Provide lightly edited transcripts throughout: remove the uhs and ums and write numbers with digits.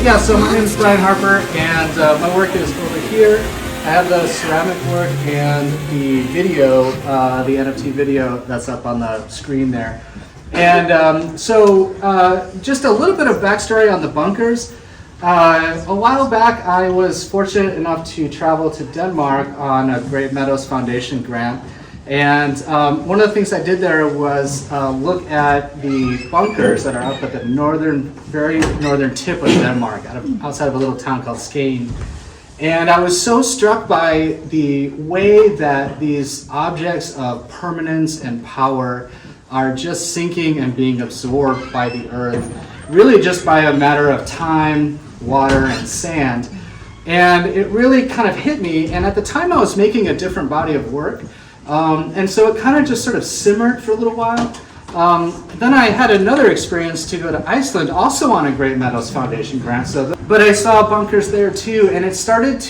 Yeah, so my name is Brian Harper, and my work is over here. I have the ceramic work and the video, the NFT video that's up on the screen there. And just a little bit of backstory on the bunkers. A while back, I was fortunate enough to travel to Denmark on a Great Meadows Foundation grant. And one of the things I did there was look at the bunkers that are up at the very northern tip of Denmark, outside of a little town called Skagen. And I was so struck by the way that these objects of permanence and power are just sinking and being absorbed by the earth, really just by a matter of time, water, and sand. And it really kind of hit me, and at the time I was making a different body of work. And so it kind of just sort of simmered for a little while. Then I had another experience to go to Iceland, also on a Great Meadows Foundation grant. But I saw bunkers there too, and I started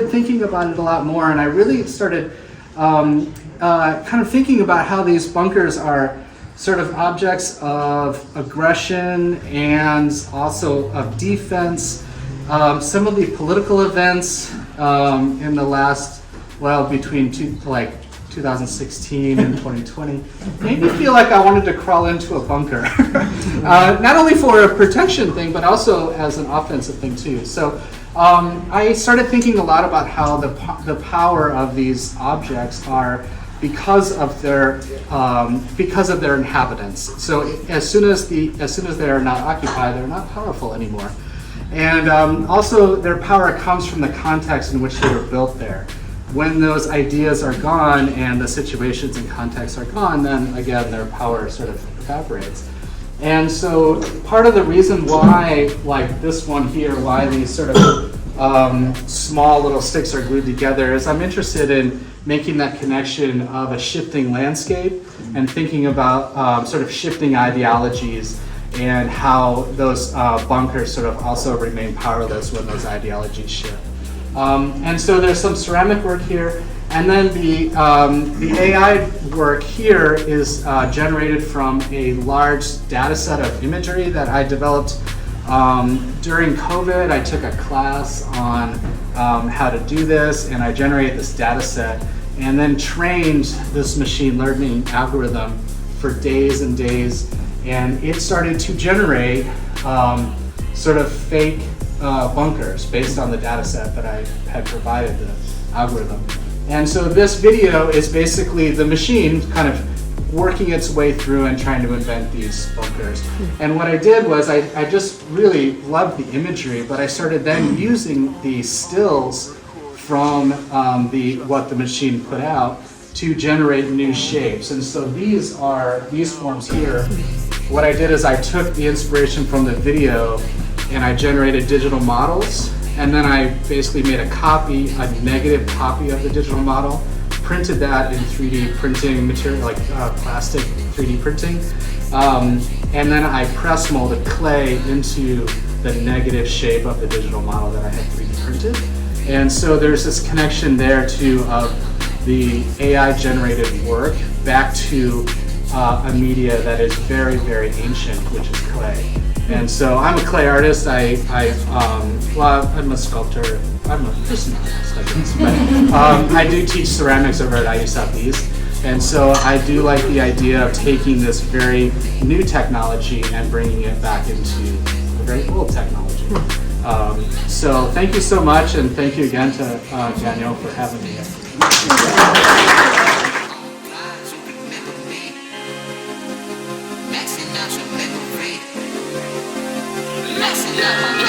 thinking about it a lot more, and I really started kind of thinking about how these bunkers are sort of objects of aggression and also of defense. Some of the political events in the last, between 2016 and 2020 made me feel like I wanted to crawl into a bunker. Not only for a protection thing, but also as an offensive thing too. So I started thinking a lot about how the power of these objects are because of their inhabitants. So as soon as they are not occupied, they're not powerful anymore. And also their power comes from the context in which they were built there. When those ideas are gone and the situations and contexts are gone, then again their power sort of evaporates. And so part of the reason why, like this one here, why these sort of small little sticks are glued together is I'm interested in making that connection of a shifting landscape and thinking about sort of shifting ideologies and how those bunkers sort of also remain powerless when those ideologies shift. And so there's some ceramic work here, and then the AI work here is generated from a large data set of imagery that I developed during COVID. I took a class on how to do this, and I generated this data set and then trained this machine learning algorithm for days and days, and it started to generate sort of fake bunkers based on the data set that I had provided the algorithm. And so this video is basically the machine kind of working its way through and trying to invent these bunkers. And what I did was I just really loved the imagery, but I started then using the stills from what the machine put out to generate new shapes. And so these forms here. What I did is I took the inspiration from the video and I generated digital models, and then I basically made a negative copy of the digital model, printed that in 3D printing material, like plastic 3D printing, and then I press molded clay into the negative shape of the digital model that I had 3D printed. And so there's this connection there too of the AI generated work back to a media that is very, very ancient, which is clay. And so I'm a clay artist. I'm a sculptor. I'm a person, but I do teach ceramics over at IU Southeast. And so I do like the idea of taking this very new technology and bringing it back into a very old technology. So thank you so much, and thank you again to Danielle for having me. Yeah.